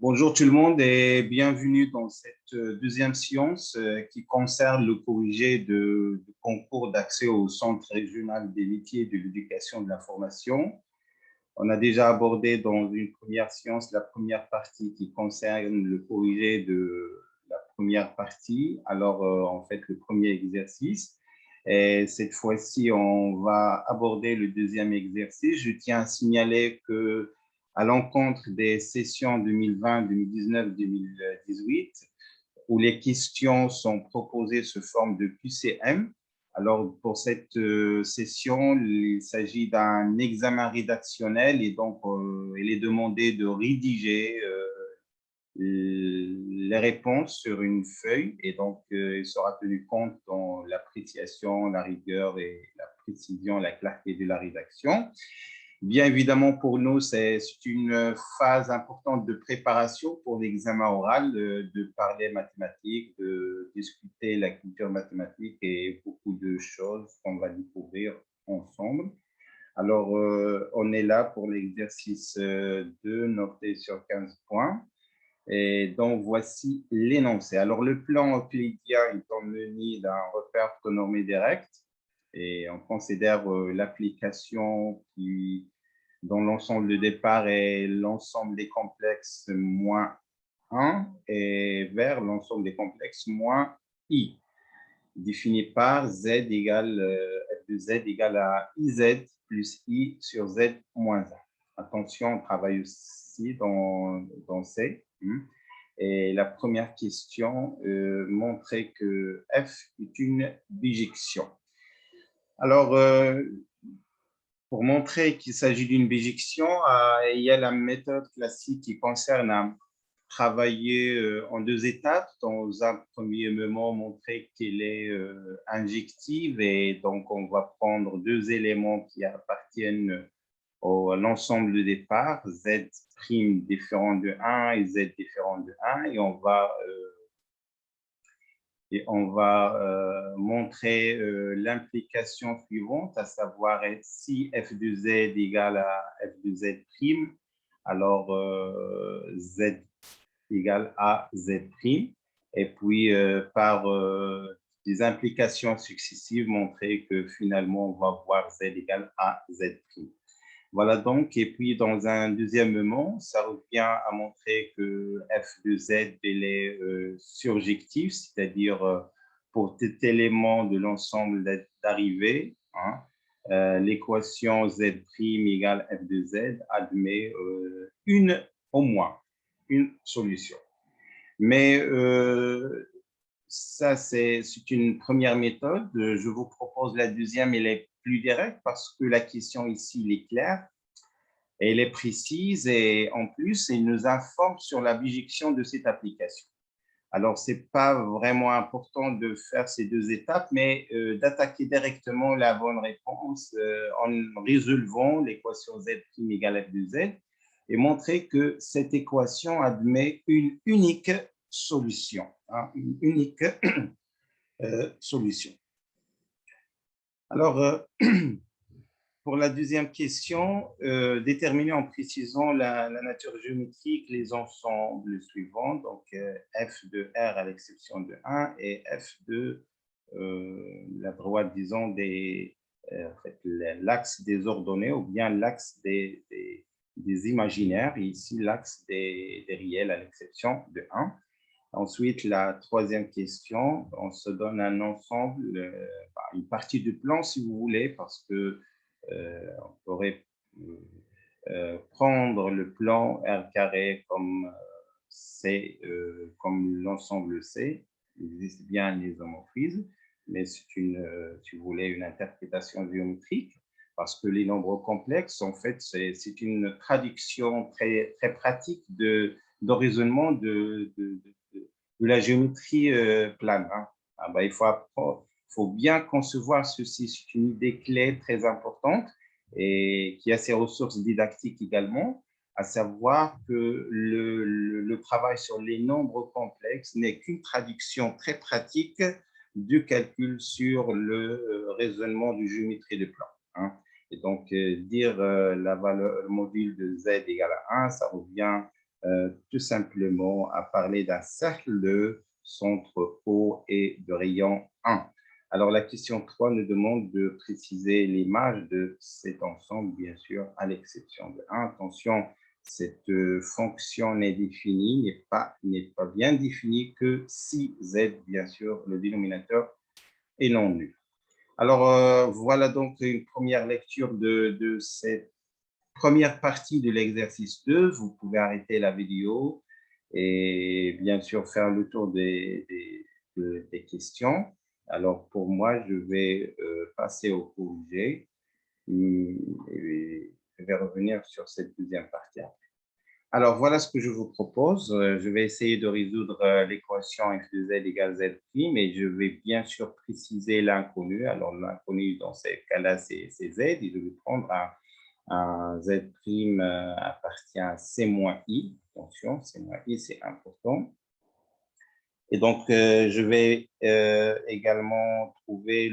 Bonjour tout le monde et bienvenue dans cette deuxième séance qui concerne le corrigé de concours d'accès au Centre régional des métiers de l'éducation et de la formation. On a déjà abordé dans une première séance la première partie qui concerne le corrigé de la première partie, alors en fait le premier exercice. Et cette fois-ci, on va aborder le deuxième exercice. Je tiens à signaler que à l'encontre des sessions 2020, 2019, 2018, où les questions sont proposées sous forme de QCM. Alors, pour cette session, il s'agit d'un examen rédactionnel et donc, il est demandé de rédiger les réponses sur une feuille et donc, il sera tenu compte dans l'appréciation, la rigueur et la précision, la clarté de la rédaction. Bien évidemment, pour nous, c'est une phase importante de préparation pour l'examen oral, de parler mathématiques, de discuter la culture mathématique et beaucoup de choses qu'on va découvrir ensemble. Alors, on est là pour l'exercice 2, noté sur 15 points. Et donc, voici l'énoncé. Alors, le plan euclidien étant muni d'un repère conormé direct, et on considère l'application qui dont l'ensemble de départ est l'ensemble des complexes moins 1 et vers l'ensemble des complexes moins i, défini par z égale f de z égale à iz plus i sur z moins 1. Attention, on travaille aussi dans C. Et la première question montrait que f est une bijection. Alors, pour montrer qu'il s'agit d'une bijection, il y a la méthode classique qui concerne à travailler en deux étapes. Dans un premier moment, montrer qu'elle est injective et donc on va prendre deux éléments qui appartiennent à l'ensemble de départ, z' différent de 1 et z différent de 1, et on va montrer l'implication suivante, à savoir si f de z égale à f de z', alors z égale à z', et puis par des implications successives, montrer que finalement, on va voir z égale à z'. Voilà donc, et puis dans un deuxième moment, ça revient à montrer que f de z est surjectif, c'est-à-dire pour tout élément de l'ensemble d'arrivée, l'équation z' égale f de z admet au moins une solution. Mais ça, c'est une première méthode. Je vous propose la deuxième, elle est plus directe parce que la question ici, elle est claire, elle est précise et en plus, elle nous informe sur la bijection de cette application. Alors, ce n'est pas vraiment important de faire ces deux étapes, mais d'attaquer directement la bonne réponse en résolvant l'équation z' égale f de z et montrer que cette équation admet une unique solution. Une unique solution. Alors, pour la deuxième question, déterminer en précisant la nature géométrique les ensembles suivants, donc f de R à l'exception de 1 et f de la droite, disons, en fait, l'axe des ordonnées ou bien l'axe des imaginaires, et ici l'axe des réels à l'exception de 1. Ensuite, la troisième question, on se donne un ensemble, une partie du plan si vous voulez, parce que on pourrait prendre le plan R carré comme C, comme l'ensemble C. Il existe bien un isomorphisme, mais c'est si vous voulez, une interprétation géométrique, parce que les nombres complexes, en fait, c'est une traduction très, très pratique de raisonnement de la géométrie plane. Il faut bien concevoir ceci. C'est une idée clé très importante et qui a ses ressources didactiques également, à savoir que le travail sur les nombres complexes n'est qu'une traduction très pratique du calcul sur le raisonnement de géométrie de plan. Et donc, dire la valeur module de z égale à 1, ça revient tout simplement à parler d'un cercle de centre O et de rayon 1. Alors, la question 3 nous demande de préciser l'image de cet ensemble, bien sûr, à l'exception de 1. Attention, cette fonction n'est définie, n'est pas bien définie que si z, bien sûr, le dénominateur est non nul. Alors, voilà donc une première lecture de cette première partie de l'exercice 2. Vous pouvez arrêter la vidéo et bien sûr faire le tour des questions. Alors, pour moi, je vais passer au corrigé et je vais revenir sur cette deuxième partie. Alors, voilà ce que je vous propose. Je vais essayer de résoudre l'équation f de z égale z prime et je vais bien sûr préciser l'inconnu. Alors, l'inconnu dans ces cas-là, c'est z et je vais prendre un z prime appartient à c moins i. Attention, c moins i, c'est important. Et donc, je vais également trouver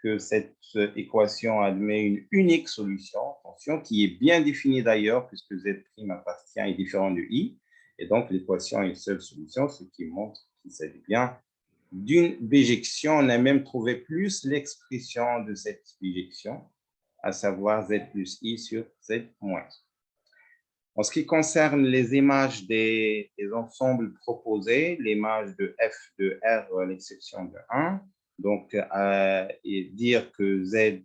que cette équation admet une unique solution, attention, qui est bien définie d'ailleurs, puisque z' appartient est différent de i. Et donc, l'équation a une seule solution, ce qui montre qu'il s'agit bien d'une bijection. On a même trouvé plus l'expression de cette bijection, à savoir z plus i sur z moins i. En ce qui concerne les images des ensembles proposés, l'image de f de r à l'exception de 1, donc et dire que z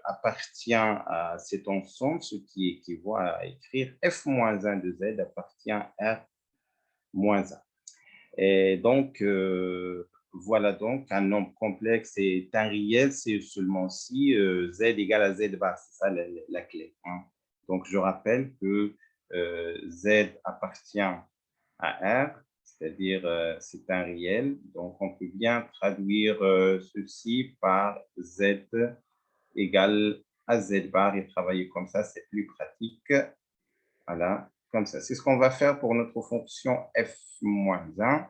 appartient à cet ensemble, ce qui équivaut à écrire f moins 1 de z appartient à r moins 1. Et donc, voilà donc un nombre complexe est un réel, c'est seulement si z égale à z bar, c'est ça la clé. Hein. Donc, je rappelle que z appartient à R, c'est-à-dire c'est un réel. Donc, on peut bien traduire ceci par z égale à z bar et travailler comme ça, c'est plus pratique. Voilà, comme ça. C'est ce qu'on va faire pour notre fonction f-1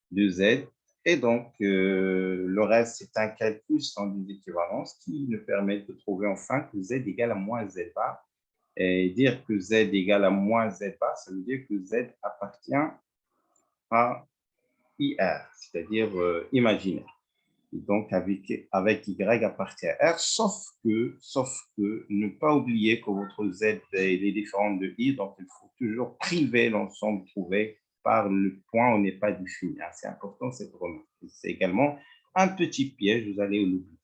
de z. Et donc, le reste, c'est un calcul sans des équivalences qui nous permet de trouver enfin que z égale à moins z bar. Et dire que z égale à moins z bar, ça veut dire que z appartient à IR, c'est-à-dire imaginaire. Et donc, avec y appartient à R, sauf que, ne pas oublier que votre z est différente de i, donc il faut toujours priver l'ensemble trouvé par le point où n'est pas défini. C'est important cette remarque. C'est également un petit piège, vous allez l'oublier.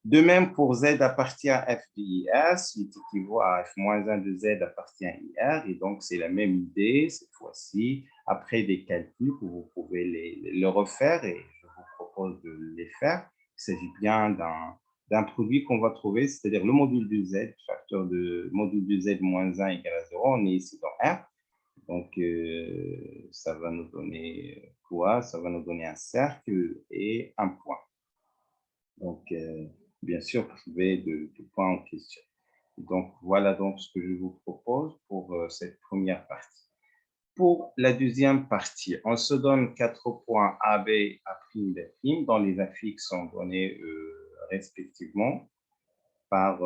De même, pour z appartient à f de IR, ce qui équivaut à f moins 1 de z appartient à IR, et donc c'est la même idée, cette fois-ci, après des calculs que vous pouvez le refaire, et je vous propose de les faire. Il s'agit bien d'un produit qu'on va trouver, c'est-à-dire le module de z, facteur de module de z moins 1 égale à 0, on est ici dans R, donc ça va nous donner quoi? Ça va nous donner un cercle et un point. Donc, bien sûr, privé du point en question. Donc, voilà donc ce que je vous propose pour cette première partie. Pour la deuxième partie, on se donne 4 points A, B, A', B', dont les affixes sont donnés respectivement par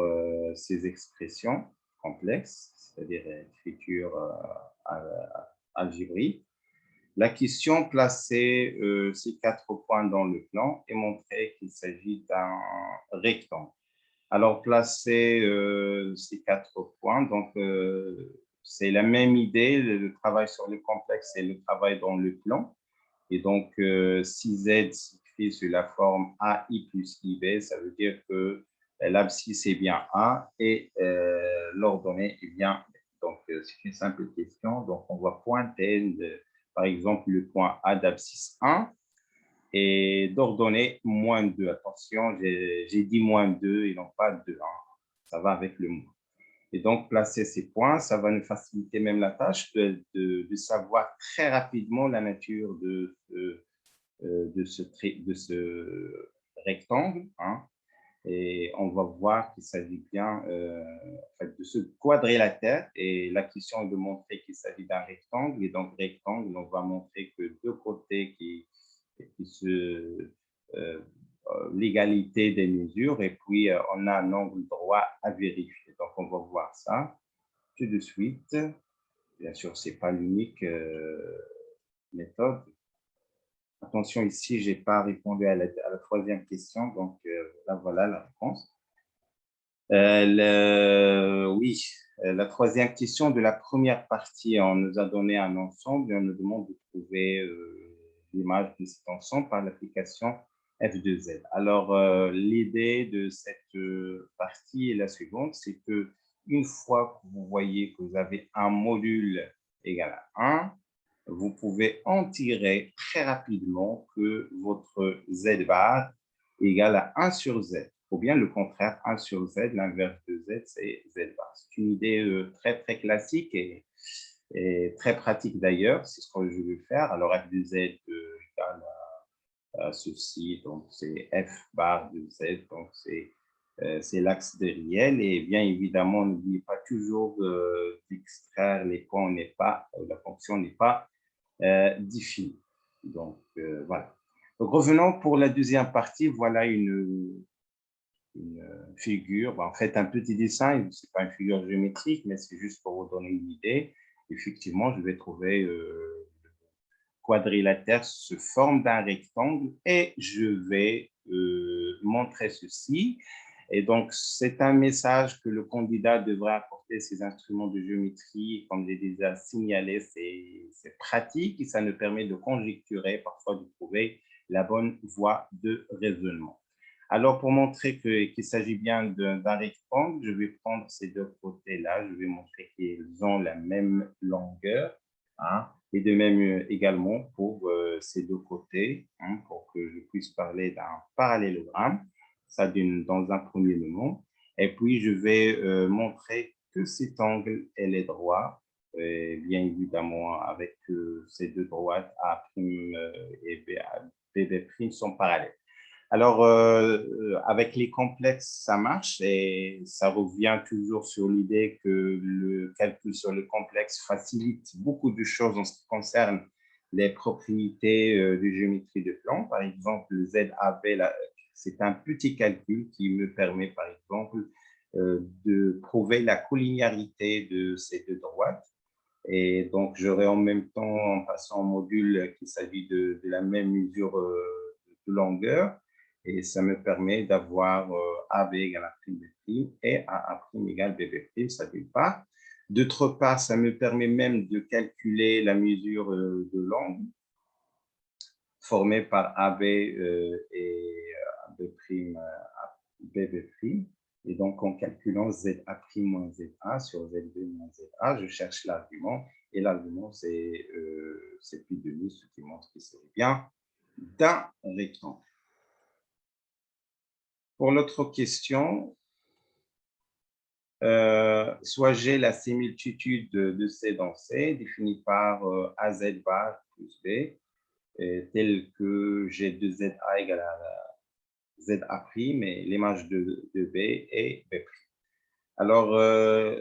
ces expressions complexes, c'est-à-dire écriture algébrique. La question plaçait ces 4 points dans le plan et montrait qu'il s'agit d'un rectangle. Alors, placer ces 4 points, donc c'est la même idée, le travail sur le complexe et le travail dans le plan. Et donc, si Z s'écrit sur la forme AI plus IB, ça veut dire que l'abscisse est bien A et l'ordonnée est bien B. Donc, c'est une simple question. Donc, on va pointer, par exemple, le point A d'abscisse 1 et d'ordonnée moins 2. Attention, j'ai dit moins 2 et non pas 2. Ça va avec le moins. Et donc, placer ces points, ça va nous faciliter même la tâche de savoir très rapidement la nature de ce rectangle. Et on va voir qu'il s'agit bien de ce quadrilatère. Et la question est de montrer qu'il s'agit d'un rectangle. Et donc, rectangle, on va montrer que deux côtés qui se l'égalité des mesures. Et puis, on a un angle droit à vérifier. Donc, on va voir ça tout de suite. Bien sûr, ce n'est pas l'unique méthode. Attention, ici, je n'ai pas répondu à la troisième question, donc là, voilà la réponse. Oui, la troisième question de la première partie, on nous a donné un ensemble et on nous demande de trouver l'image de cet ensemble par l'application F2Z. Alors, l'idée de cette partie est la suivante, c'est que une fois que vous voyez que vous avez un module égal à 1, vous pouvez en tirer très rapidement que votre Z bar est égal à 1 sur Z. Ou bien le contraire, 1 sur Z, l'inverse de Z, c'est Z bar. C'est une idée très, très classique et très pratique d'ailleurs. C'est ce que je vais faire. Alors, F de Z égale à ceci, donc c'est F bar de Z, donc c'est l'axe de réel. Et bien évidemment, n'oubliez pas toujours d'extraire les points, la fonction n'est pas définie. Donc, voilà. Donc, revenons pour la deuxième partie. Voilà une figure, en fait, un petit dessin. Ce n'est pas une figure géométrique, mais c'est juste pour vous donner une idée. Effectivement, je vais trouver le quadrilatère se forme d'un rectangle et je vais montrer ceci. Et donc, c'est un message que le candidat devrait apporter ses instruments de géométrie. Comme je l'ai déjà signalé, c'est pratique et ça nous permet de conjecturer, parfois de trouver la bonne voie de raisonnement. Alors, pour montrer qu'il s'agit bien d'un rectangle, je vais prendre ces deux côtés-là. Je vais montrer qu'ils ont la même longueur. Hein, et de même également pour ces deux côtés, hein, pour que je puisse parler d'un parallélogramme, ça dans un premier moment. Et puis, je vais montrer que cet angle, elle est droit, et bien évidemment, avec ces deux droites A' et BB' sont parallèles. Alors, avec les complexes, ça marche et ça revient toujours sur l'idée que le calcul sur le complexe facilite beaucoup de choses en ce qui concerne les propriétés de géométrie de plan. Par exemple, le ZAB, c'est un petit calcul qui me permet, par exemple, de prouver la collinéarité de ces deux droites. Et donc, j'aurai en même temps, en passant au module, qu'il s'agit de la même mesure de longueur. Et ça me permet d'avoir AB égale A' B' et AA' égale BB', ça d'une part. D'autre part, ça me permet même de calculer la mesure de l'angle formée par AB et BB'. Et donc, en calculant ZA' moins ZA sur ZB moins ZA, je cherche l'argument. Et l'argument, c'est plus de 1000, ce qui montre qu'il s'agit bien d'un rectangle. Pour l'autre question, soit j'ai la similitude de C dans C, définie par AZ bar plus B, tel que j'ai 2ZA égale à ZA', et l'image de B est B'. Alors,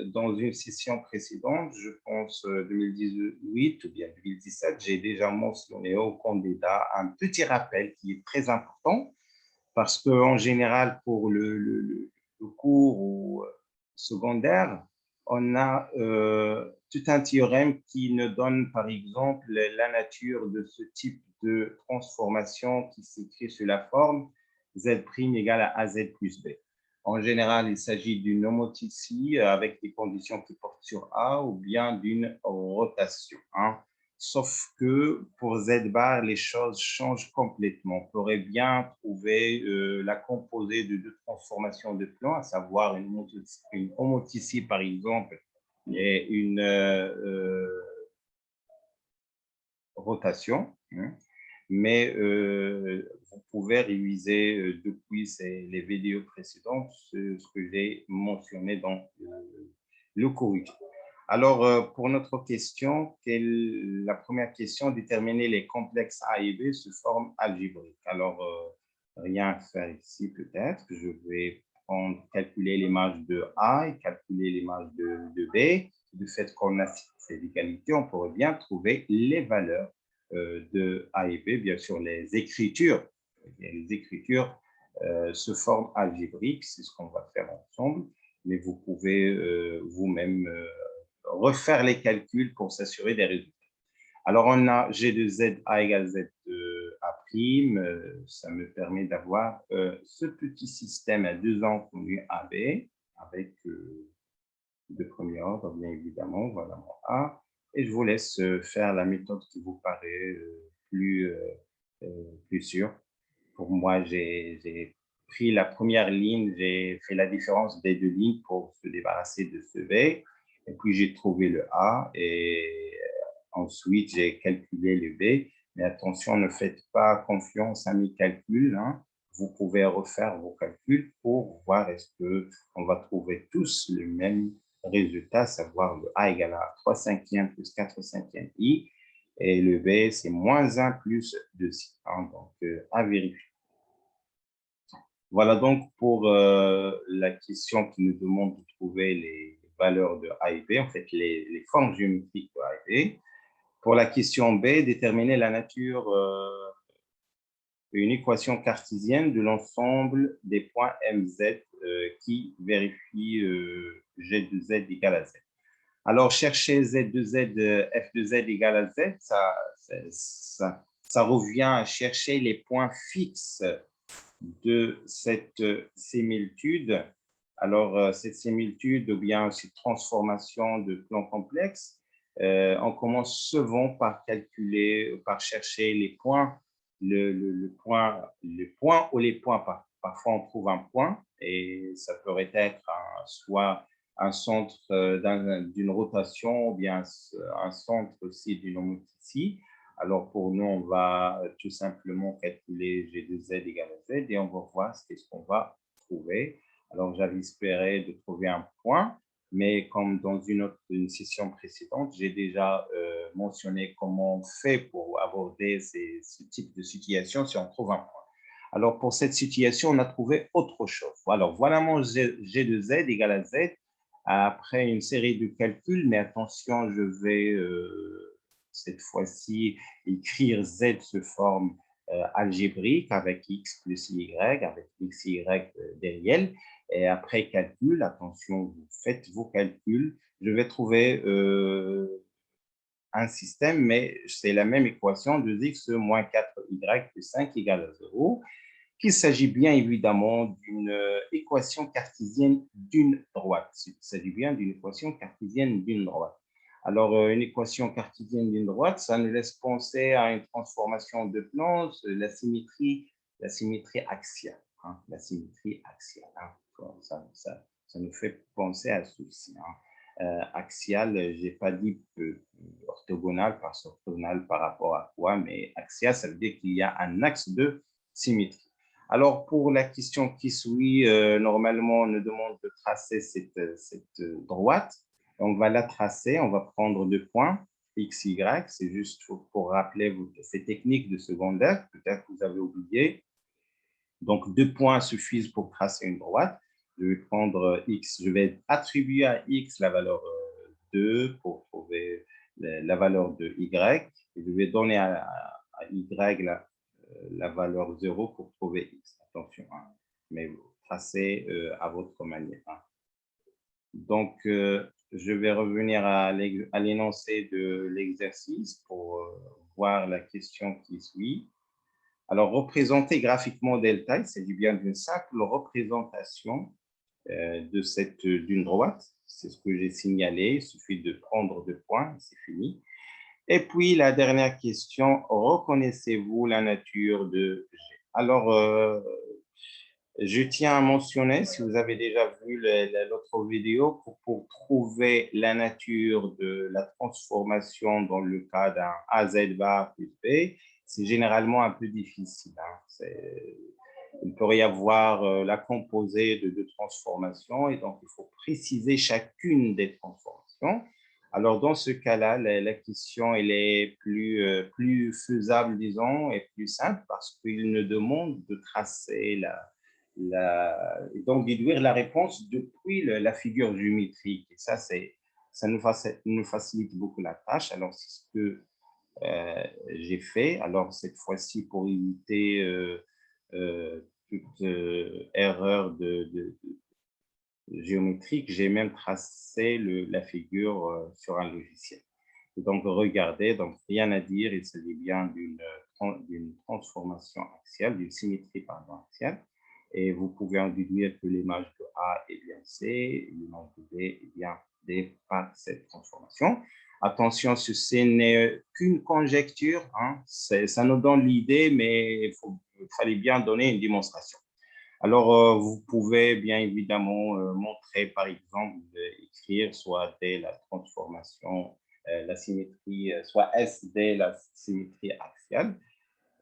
dans une session précédente, je pense 2018 ou bien 2017, j'ai déjà mentionné au candidat un petit rappel qui est très important parce qu'en général, pour le cours ou secondaire, on a tout un théorème qui nous donne, par exemple, la nature de ce type de transformation qui s'écrit sous la forme Z' égale à AZ plus B. En général, il s'agit d'une homothétie avec des conditions qui portent sur A ou bien d'une rotation. Hein. Sauf que pour Z bar, les choses changent complètement. On pourrait bien trouver la composée de deux transformations de plan, à savoir une homothétie par exemple et une rotation. Hein. Mais vous pouvez réviser depuis les vidéos précédentes ce que j'ai mentionné dans le curriculum. Alors, pour notre question, la première question, déterminer les complexes A et B sous forme algébrique. Alors, rien à faire ici peut-être. Je vais calculer l'image de A et calculer l'image de B. Du fait qu'on a ces égalités, on pourrait bien trouver les valeurs de A et B, bien sûr, les écritures. Les écritures se forment algébriques, c'est ce qu'on va faire ensemble, mais vous pouvez vous-même refaire les calculs pour s'assurer des résultats. Alors, on a G de Z A égale Z de A prime. Ça me permet d'avoir ce petit système à deux inconnus AB avec de premier ordre, bien évidemment. Voilà mon A. Et je vous laisse faire la méthode qui vous paraît plus sûre. Pour moi, j'ai pris la première ligne, j'ai fait la différence des deux lignes pour se débarrasser de ce V. Et puis, j'ai trouvé le A et ensuite, j'ai calculé le B. Mais attention, ne faites pas confiance à mes calculs. Hein. Vous pouvez refaire vos calculs pour voir est-ce qu'on va trouver tous le même résultat, savoir le A égale à 3 cinquièmes plus 4 cinquièmes I. Et le B, c'est moins 1 plus 2. Hein, donc, à vérifier. Voilà donc pour la question qui nous demande de trouver les valeurs de A et B, en fait les formes géométriques de A et B. Pour la question B, déterminer la nature d'une équation cartésienne de l'ensemble des points MZ qui vérifie G de Z égale à Z. Alors, chercher Z de Z, F de Z égale à Z, ça revient à chercher les points fixes de cette similitude. Alors, cette similitude ou bien cette transformation de plan complexe, on commence souvent par calculer, par chercher les points, le point ou les points. Parfois, on trouve un point et ça pourrait être soit un centre d'une rotation ou bien un centre aussi d'une homothétie. Alors, pour nous, on va tout simplement calculer G de Z égale à Z et on va voir ce qu'on va trouver. Alors, j'avais espéré de trouver un point, mais comme dans une session précédente, j'ai déjà mentionné comment on fait pour aborder ce type de situation si on trouve un point. Alors, pour cette situation, on a trouvé autre chose. Alors, voilà mon G de Z égale à Z après une série de calculs, mais attention, je vais cette fois-ci écrire Z sous forme algébrique avec X plus Y, avec X, Y des réels. Et après calcul, attention, vous faites vos calculs. Je vais trouver un système, mais c'est la même équation, 2x moins 4y plus 5 égale à 0, qu'il s'agit bien évidemment d'une équation cartésienne d'une droite. Il s'agit bien d'une équation cartésienne d'une droite. Alors, une équation cartésienne d'une droite, ça nous laisse penser à une transformation de plan, la symétrie axiale. Hein, la symétrie axiale. Hein. Ça nous fait penser à ceci. Hein. Axial, je n'ai pas dit orthogonal, parce orthogonal par rapport à quoi, mais axial, ça veut dire qu'il y a un axe de symétrie. Alors, pour la question qui suit, normalement, on nous demande de tracer cette droite. On va la tracer, on va prendre deux points, X, Y. C'est juste pour rappeler ces techniques de secondaire. Peut-être que vous avez oublié. Donc, deux points suffisent pour tracer une droite. Je vais prendre X, je vais attribuer à X la valeur 2 pour trouver la valeur de Y. Et je vais donner à Y la valeur 0 pour trouver X. Attention, hein, mais tracez à votre manière. Hein. Donc, je vais revenir à l'énoncé de l'exercice pour voir la question qui suit. Alors, représenter graphiquement delta, il s'agit bien d'une simple représentation d'une droite. C'est ce que j'ai signalé. Il suffit de prendre deux points, c'est fini. Et puis, la dernière question, reconnaissez-vous la nature de G? Alors, je tiens à mentionner, si vous avez déjà vu l'autre vidéo, pour trouver la nature de la transformation dans le cas d'un AZ bar plus B, c'est généralement un peu difficile. Hein. Il pourrait y avoir la composée de deux transformations et donc il faut préciser chacune des transformations. Alors, dans ce cas-là, la question elle est plus faisable, disons, et plus simple parce qu'il nous demande de tracer et donc déduire la réponse depuis la figure géométrique. Et ça nous facilite beaucoup la tâche. Alors, c'est ce que j'ai fait. Alors, cette fois-ci, pour éviter toute erreur géométrique. J'ai même tracé la figure sur un logiciel. Et donc, regardez, donc rien à dire, il s'agit bien d'une transformation axiale, d'une symétrie pardon, axiale. Et vous pouvez en déduire que l'image de A est bien C, l'image de B est bien D par cette transformation. Attention, ceci n'est qu'une conjecture, hein. Ça nous donne l'idée, mais il fallait bien donner une démonstration. Alors, vous pouvez bien évidemment montrer, par exemple, écrire soit D la transformation, la symétrie, soit SD la symétrie axiale,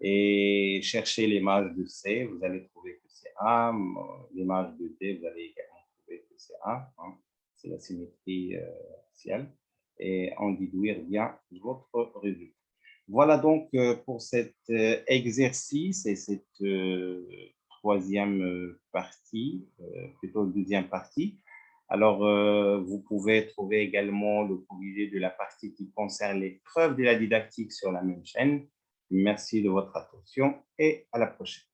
et chercher l'image de C, vous allez trouver que c'est A, l'image de D, vous allez également trouver que c'est A, hein. C'est la symétrie axiale, et en déduire bien votre résultat. Voilà donc pour cet exercice et cette troisième partie, plutôt deuxième partie. Alors, vous pouvez trouver également le corrigé de la partie qui concerne les preuves de la didactique sur la même chaîne. Merci de votre attention et à la prochaine.